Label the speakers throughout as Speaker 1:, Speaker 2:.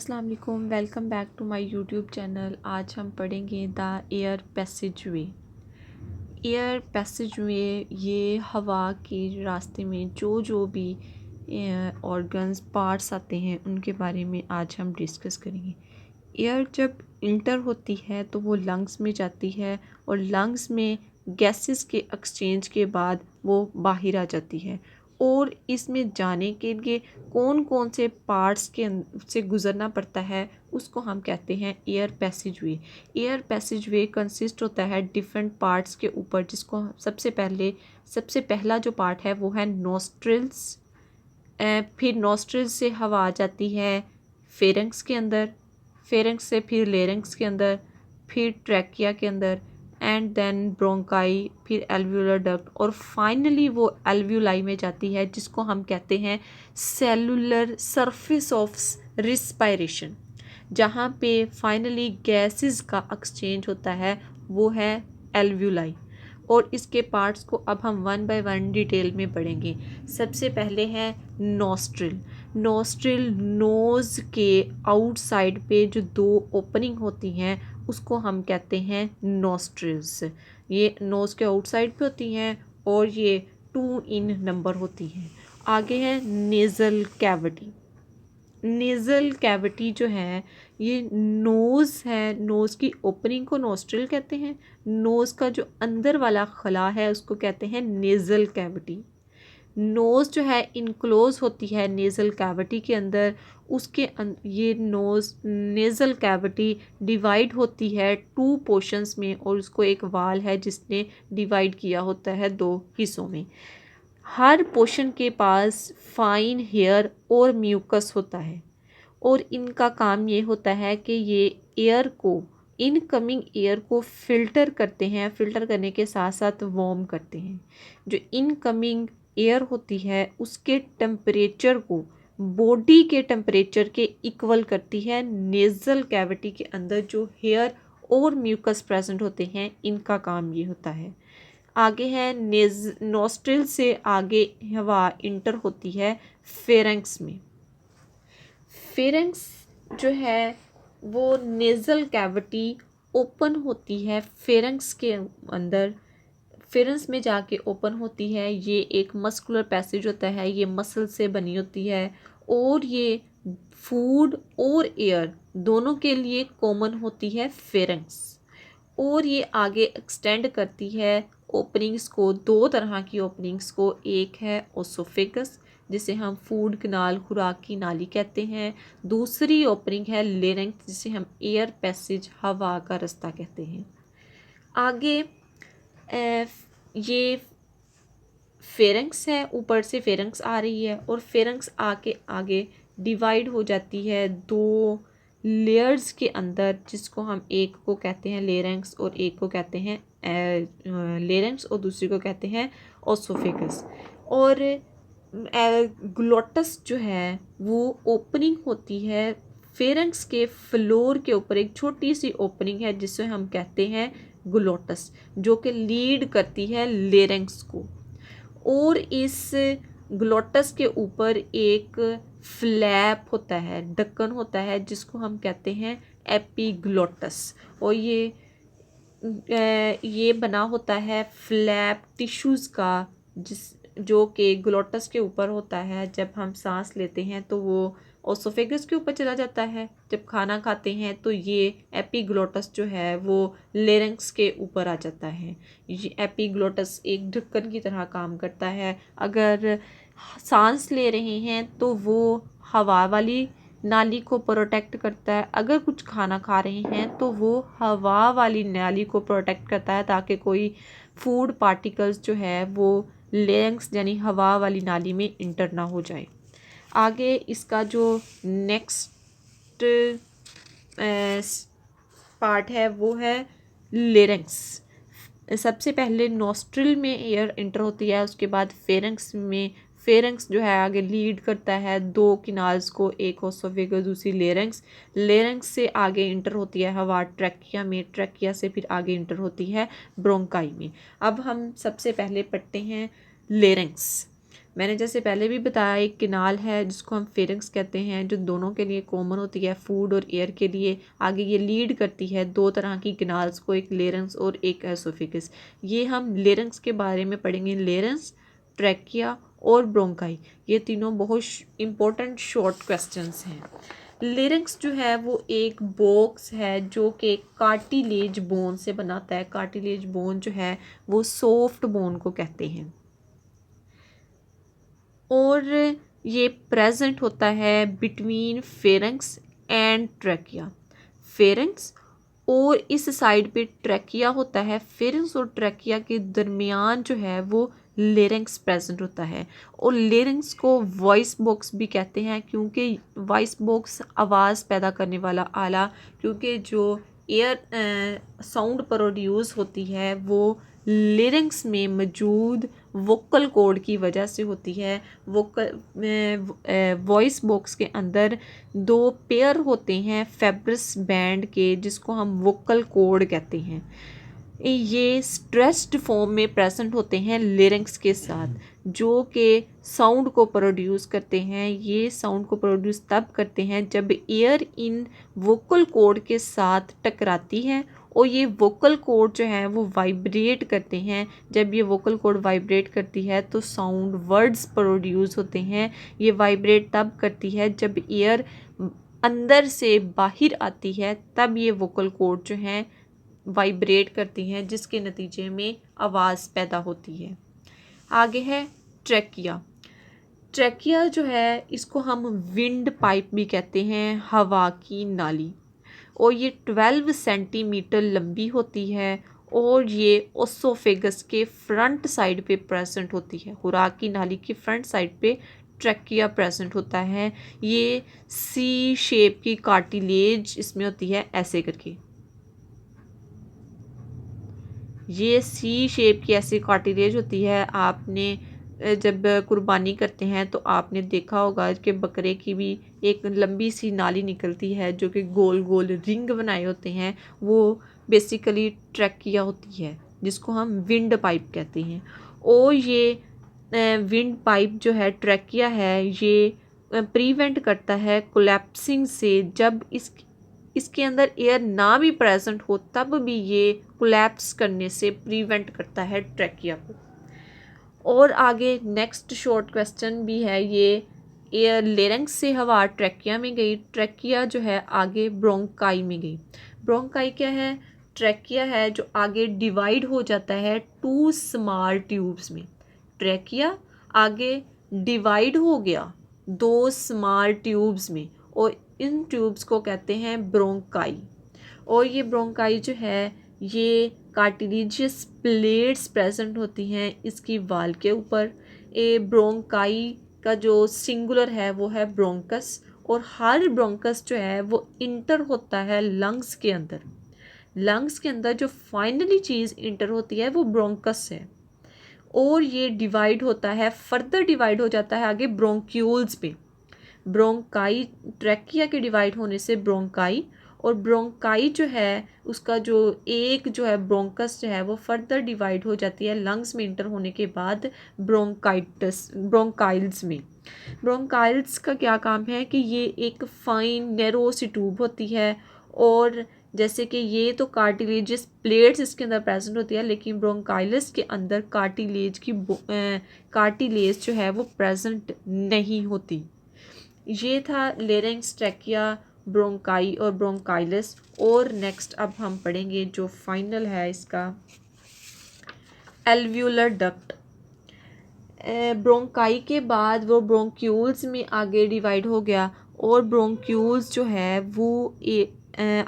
Speaker 1: अस्सलाम वालेकुम, welcome back to my YouTube channel. आज हम पढ़ेंगे the air passage way. Air passage way ये हवा के रास्ते में जो भी ऑर्गन्स पार्ट्स आते हैं उनके बारे में आज हम डिस्कस करेंगे। एयर जब इंटर होती है तो वो लंग्स में जाती है और लंग्स में गैसेस के एक्सचेंज के बाद वो बाहर आ जाती है। और इसमें जाने के लिए कौन कौन से पार्ट्स के से गुज़रना पड़ता है उसको हम कहते हैं air passage way. Air passage वे कंसिस्ट होता है डिफरेंट पार्ट्स के ऊपर, जिसको सबसे पहला जो पार्ट है वो है नोस्ट्रिल्स। फिर नोस्ट्रिल्स से हवा आ जाती है फेरेंक्स के अंदर, फेरेंक्स से फिर लेरेंक्स के अंदर, फिर ट्रैकिया के अंदर एंड देन ब्रोंकाई, फिर एल्व्यूलर डक्ट और फाइनली वो एल्व्यूलाई में जाती है, जिसको हम कहते हैं सेलुलर सरफेस ऑफ रिस्पायरेशन। जहाँ पे फाइनली गैसेस का एक्सचेंज होता है वो है एल्व्यूलाई। और इसके पार्ट्स को अब हम वन बाय वन डिटेल में पढ़ेंगे। सबसे पहले है नोस्ट्रिल। नोस्ट्रिल नोज़ के आउटसाइड पे जो दो ओपनिंग होती हैं उसको हम कहते हैं नोस्ट्रिल्स। ये नोज़ के आउटसाइड पे होती हैं और ये 2 इन नंबर होती हैं। आगे है नेज़ल कैविटी। नेज़ल कैविटी जो है ये नोज़ है, नोज़ की ओपनिंग को नोस्ट्रिल कहते हैं। नोज़ का जो अंदर वाला खला है उसको कहते हैं नेज़ल कैविटी। नोज़ जो है इनक्लोज होती है नेज़ल कैविटी के अंदर। ये नोज़ नेज़ल कैविटी डिवाइड होती है 2 पोर्शंस में और उसको एक वाल है जिसने डिवाइड किया होता है 2 हिस्सों में। हर पोर्शन के पास फाइन हेयर और म्यूकस होता है और इनका काम ये होता है कि ये एयर को, इनकमिंग एयर को फ़िल्टर करते हैं। फ़िल्टर करने के साथ साथ वार्म करते हैं। जो इनकमिंग एयर होती है उसके टेम्परेचर को बॉडी के टेम्परेचर के इक्वल करती है। नेज़ल कैविटी के अंदर जो हेयर और म्यूकस प्रेजेंट होते हैं इनका काम ये होता है। आगे है नोस्ट्रिल से आगे हवा इंटर होती है फेरेंक्स में। फेरेंक्स जो है वो नेज़ल कैविटी ओपन होती है फेरेंक्स के अंदर, फेरेंक्स में जाके ओपन होती है। ये एक मस्कुलर पैसेज होता है, ये मसल से बनी होती है और ये फूड और एयर दोनों के लिए कॉमन होती है फेरेंक्स। और ये आगे एक्सटेंड करती है ओपनिंग्स को, 2 तरह की ओपनिंग्स को। एक है ओसोफेगस जिसे हम फूड कनाल, खुराक की नाली कहते हैं। दूसरी ओपनिंग है लेरेंक्स जिसे हम एयर पैसेज, हवा का रास्ता कहते हैं। आगे ये फेरेंक्स है, ऊपर से फेरेंक्स आ रही है और फेरेंक्स आके आगे डिवाइड हो जाती है 2 लेयर्स के अंदर, जिसको हम एक को कहते हैं लेरेंक्स और एक को कहते हैं लेरेंक्स और दूसरी को कहते हैं ओसोफेगस। और ग्लोटस जो है वो ओपनिंग होती है फेरेंक्स के फ्लोर के ऊपर, एक छोटी सी ओपनिंग है जिसे हम कहते हैं ग्लोटस, जो कि लीड करती है लेरेंक्स को। और इस ग्लोटस के ऊपर एक फ्लैप होता है, ढक्कन होता है जिसको हम कहते हैं एपीग्लोटस। और ये बना होता है फ्लैप टिश्यूज़ का, जो कि ग्लोटस के ऊपर होता है। जब हम सांस लेते हैं तो वो ओसोफेगस के ऊपर चला जाता है, जब खाना खाते हैं तो ये एपीग्लोटस जो है वो लेरेंक्स के ऊपर आ जाता है। ये एपीग्लोटस एक ढक्कन की तरह काम करता है। अगर सांस ले रहे हैं तो वो हवा वाली नाली को प्रोटेक्ट करता है, अगर कुछ खाना खा रहे हैं तो वो हवा वाली नाली को प्रोटेक्ट करता है ताकि कोई फूड पार्टिकल्स जो है वो लेरेंक्स यानी हवा वाली नाली में इंटर ना हो जाए। आगे इसका जो नेक्स्ट पार्ट है वो है लेरेंक्स। सबसे पहले नोस्ट्रिल में एयर इंटर होती है, उसके बाद फेरेंक्स में। फेरेंक्स जो है आगे लीड करता है 2 किनाल्स को, एक ओसोफेगस दूसरी लेरेंक्स। लेरेंक्स से आगे इंटर होती है हवा ट्रैकिया में, ट्रैकिया से फिर आगे इंटर होती है ब्रोंकाई में। अब हम सबसे पहले पढ़ते हैं लेरेंक्स। मैंने जैसे पहले भी बताया, एक किनाल है जिसको हम फेरिंग्स कहते हैं, जो दोनों के लिए कॉमन होती है, फूड और एयर के लिए। आगे ये लीड करती है दो तरह की किनाल्स को, एक लेरेंस और एक एसोफिगस। ये हम लेरेंस के बारे में पढ़ेंगे। लेरेंस, ट्रैकिया और ब्रोंकाई, ये तीनों बहुत इंपॉर्टेंट शॉर्ट क्वेश्चंस हैं। लेरिंक्स जो है वो एक बॉक्स है जो कि कार्टिलेज बोन से बनाता है। कार्टिलेज बोन जो है वो सॉफ्ट बोन को कहते हैं, और ये प्रेजेंट होता है between pharynx and trachea. Pharynx और इस साइड पे ट्रैकिया होता है। फेरेंक्स और ट्रैकिया के दरमियान जो है वो लेरिंक्स प्रेजेंट होता है। और लेरिंक्स को वॉइस बॉक्स भी कहते हैं, क्योंकि वॉइस बॉक्स आवाज़ पैदा करने वाला आला, क्योंकि जो एयर साउंड प्रोड्यूस होती है वो लेरिंक्स में मौजूद वोकल कॉर्ड की वजह से होती है। वॉइस बॉक्स के अंदर दो पेयर होते हैं फेब्रस बैंड के, जिसको हम वोकल कॉर्ड कहते हैं। ये स्ट्रेस्ड फॉर्म में प्रेजेंट होते हैं लेरिंक्स के साथ, जो कि साउंड को प्रोड्यूस करते हैं। ये साउंड को प्रोड्यूस तब करते हैं जब एयर इन वोकल कॉर्ड के साथ टकराती है, और ये वोकल कॉर्ड जो है वो वाइब्रेट करते हैं। जब ये वोकल कॉर्ड वाइब्रेट करती है तो साउंड वर्ड्स प्रोड्यूस होते हैं। ये वाइब्रेट तब करती है जब एयर अंदर से बाहर आती है, तब ये वोकल कॉर्ड जो हैं वाइब्रेट करती हैं, जिसके नतीजे में आवाज़ पैदा होती है। आगे है ट्रैकिया। ट्रैकिया जो है इसको हम विंड पाइप भी कहते हैं, हवा की नाली। और ये 12 सेंटीमीटर लंबी होती है, और ये ओसोफेगस के फ्रंट साइड पे प्रेजेंट होती है। खुराक की नाली की फ्रंट साइड पे ट्रैकिया प्रेजेंट होता है। ये सी शेप की कार्टिलेज इसमें होती है, ऐसे करके। ये सी शेप की ऐसी कार्टिलेज होती है। आपने जब कुर्बानी करते हैं तो आपने देखा होगा कि बकरे की भी एक लंबी सी नाली निकलती है, जो कि गोल गोल रिंग बनाए होते हैं। वो बेसिकली ट्रैकिया होती है, जिसको हम विंड पाइप कहते हैं। और ये विंड पाइप जो है ट्रैकिया है, ये प्रिवेंट करता है कोलैप्सिंग से। जब इसके अंदर एयर ना भी प्रेजेंट हो तब भी ये कोलैप्स करने से प्रिवेंट करता है ट्रैकिया को। और आगे नेक्स्ट शॉर्ट क्वेश्चन भी है ये। एयर लेरिंक्स से हवा ट्रैकिया में गई, ट्रैकिया जो है आगे ब्रोंकाई में गई। ब्रोंकाई क्या है? ट्रैकिया है जो आगे डिवाइड हो जाता है 2 स्मॉल ट्यूब्स में। ट्रैकिया आगे डिवाइड हो गया 2 स्मॉल ट्यूब्स में, और इन ट्यूब्स को कहते हैं ब्रोंकाई। और ये ब्रोंकाई जो है ये कार्टिलेजियस प्लेट्स प्रेजेंट होती हैं इसकी वाल के ऊपर। ए ब्रोंकाई का जो सिंगुलर है वो है ब्रोंकस, और हर ब्रोंकस जो है वो इंटर होता है लंग्स के अंदर। लंग्स के अंदर जो फाइनली चीज़ इंटर होती है वो ब्रोंकस है, और ये डिवाइड होता है, फर्दर डिवाइड हो जाता है आगे ब्रोंक्यूल्स पे। ब्रोंकाई, ट्रैकिया के डिवाइड होने से ब्रोंकाई, और ब्रोंकाई जो है उसका जो एक जो है ब्रोंकस जो है वो फर्दर डिवाइड हो जाती है लंग्स में इंटर होने के बाद ब्रोंकाइटिस, ब्रोंकाइल्स में। ब्रोंकाइल्स का क्या काम है कि ये एक फाइन नैरो सी ट्यूब होती है, और जैसे कि ये तो कार्टिलेजियस प्लेट्स इसके अंदर प्रेजेंट होती है, लेकिन ब्रोंकाइलस के अंदर कार्टिलेज जो है वो प्रेजेंट नहीं होती। ये था लेरिंक्स, ट्रैकिया, ब्रोंकाई और ब्रोंकाइलस। और नेक्स्ट अब हम पढ़ेंगे जो फाइनल है इसका, एल्व्यूलर डक्ट। ब्रोंकाई के बाद वो ब्रोंक्यूल्स में आगे डिवाइड हो गया, और ब्रोंक्यूल्स जो है वो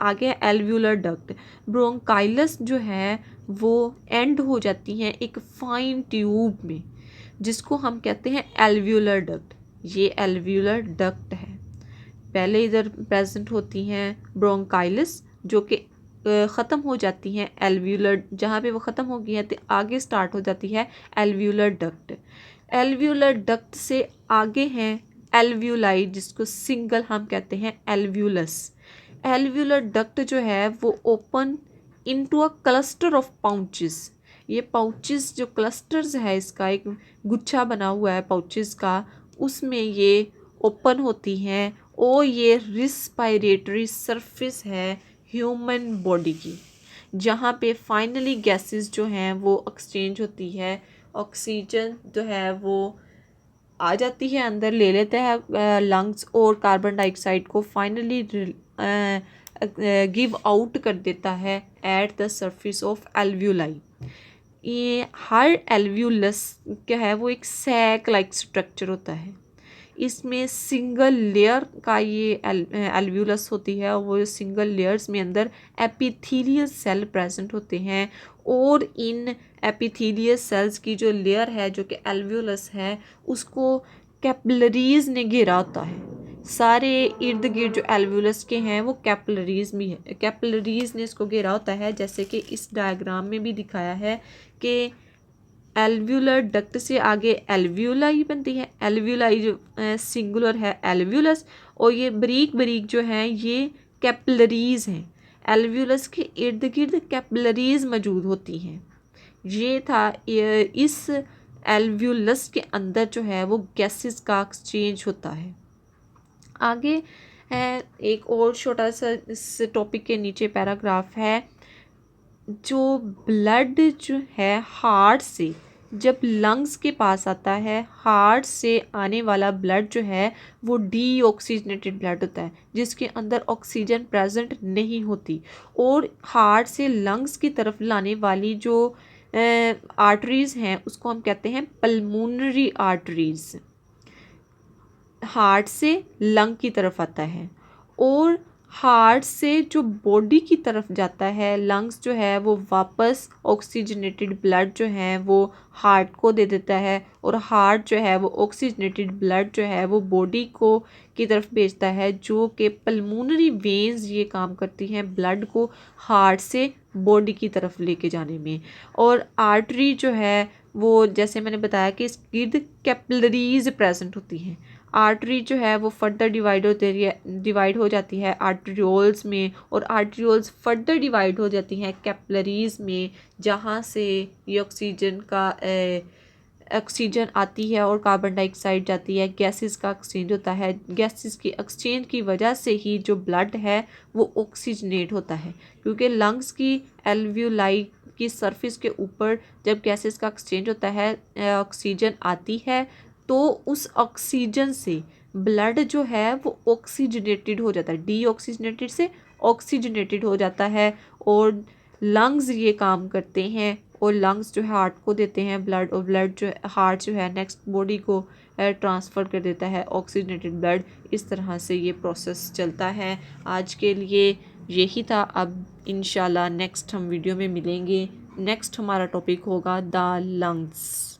Speaker 1: आगे एल्व्यूलर डक्ट। ब्रोंकाइलस जो है वो एंड हो जाती हैं एक फाइन ट्यूब में, जिसको हम कहते हैं एल्व्यूलर डक्ट। ये एल्व्यूलर डक्ट है। पहले इधर प्रेजेंट होती हैं ब्रोंकाइलस, जो कि ख़त्म हो जाती हैं एल्व्यूलर, जहाँ पे वो ख़त्म हो गई है तो आगे स्टार्ट हो जाती है एल्व्यूलर डक्ट। एल्व्यूलर डक्ट से आगे हैं एल्व्यूलाई, जिसको सिंगल हम कहते हैं एल्व्यूलस। एल्व्यूलर डक्ट जो है वो open into a cluster of pouches. ये पाउचेस जो क्लस्टर्स है, इसका एक गुच्छा बना हुआ है पाउचेस का, उसमें ये ओपन होती हैं और ये रिस्पायरेटरी सरफेस है ह्यूमन बॉडी की, जहाँ पे फाइनली गैसेस जो हैं वो एक्सचेंज होती है। ऑक्सीजन जो है वो आ जाती है अंदर, ले लेते हैं लंग्स और कार्बन डाइऑक्साइड को फाइनली गिव आउट कर देता है at the surface of alveoli. ये हर एल्व्यूलस क्या है वो एक सैक लाइक स्ट्रक्चर होता है। इसमें सिंगल लेयर का ये एल्व्यूलस होती है और वो सिंगल लेयर्स में अंदर एपिथेलियल सेल प्रेजेंट होते हैं और इन एपिथेलियल सेल्स की जो लेयर है जो कि एल्व्यूलस है उसको कैपिलरीज ने घेरा होता है। सारे इर्द गिर्द जो एल्व्यूलस के हैं वो कैपिलरीज में है, कैपिलरीज ने इसको घेरा होता है, जैसे कि इस डायग्राम में भी दिखाया है कि एल्व्यूलर डक्ट से आगे एल्व्यूलाई बनती है। एल्व्यूलाई जो सिंगुलर है एल्व्यूलस, और ये बारीक बारीक जो हैं ये कैपिलरीज हैं। एल्व्यूलस के इर्द गिर्द कैपिलरीज मौजूद होती हैं। ये था इस एल्व्यूलस के अंदर जो है वो गैसेस का एक्सचेंज होता है। आगे है एक और छोटा सा इस टॉपिक के नीचे पैराग्राफ है, जो ब्लड जो है हार्ट से जब लंग्स के पास आता है, हार्ट से आने वाला ब्लड जो है वो डीऑक्सीजनेटेड ब्लड होता है, जिसके अंदर ऑक्सीजन प्रेजेंट नहीं होती। और हार्ट से लंग्स की तरफ लाने वाली जो आर्टरीज़ हैं उसको हम कहते हैं पल्मोनरी आर्टरीज़। हार्ट से लंग की तरफ आता है और हार्ट से जो बॉडी की तरफ जाता है, लंग्स जो है वो वापस ऑक्सीजनेटेड ब्लड जो है वो हार्ट को दे देता है और हार्ट जो है वो ऑक्सीजनेटेड ब्लड जो है वो बॉडी को की तरफ भेजता है, जो कि पल्मोनरी वेन्स ये काम करती हैं ब्लड को हार्ट से बॉडी की तरफ लेके जाने में। और आर्टरी जो है वो जैसे मैंने बताया कि इस गिर्द कैपिलरीज प्रेजेंट होती हैं। आर्टरी जो है वो फर्दर डिवाइड हो जाती है आर्टरियोल्स में, और आर्टरियोल्स फर्दर डिवाइड हो जाती हैं कैपिलरीज में, जहाँ से ये ऑक्सीजन आती है और कार्बन डाइऑक्साइड जाती है, गैसेस का एक्सचेंज होता है। गैसेस की एक्सचेंज की वजह से ही जो ब्लड है वो ऑक्सीजनेट होता है, क्योंकि लंग्स की एल्व्यूलाई की सरफेस के ऊपर जब गैसेस का एक्सचेंज होता है, ऑक्सीजन आती है, तो उस ऑक्सीजन से ब्लड जो है वो ऑक्सीजनेटेड हो जाता है, डीऑक्सीजनेटेड से ऑक्सीजनेटेड हो जाता है। और लंग्स ये काम करते हैं और लंग्स जो है हार्ट को देते हैं ब्लड, और ब्लड जो हार्ट जो है नेक्स्ट बॉडी को ट्रांसफ़र कर देता है ऑक्सीजनेटेड ब्लड। इस तरह से ये प्रोसेस चलता है। आज के लिए यही था। अब इंशाल्लाह नेक्स्ट हम वीडियो में मिलेंगे। नेक्स्ट हमारा टॉपिक होगा द लंग्स।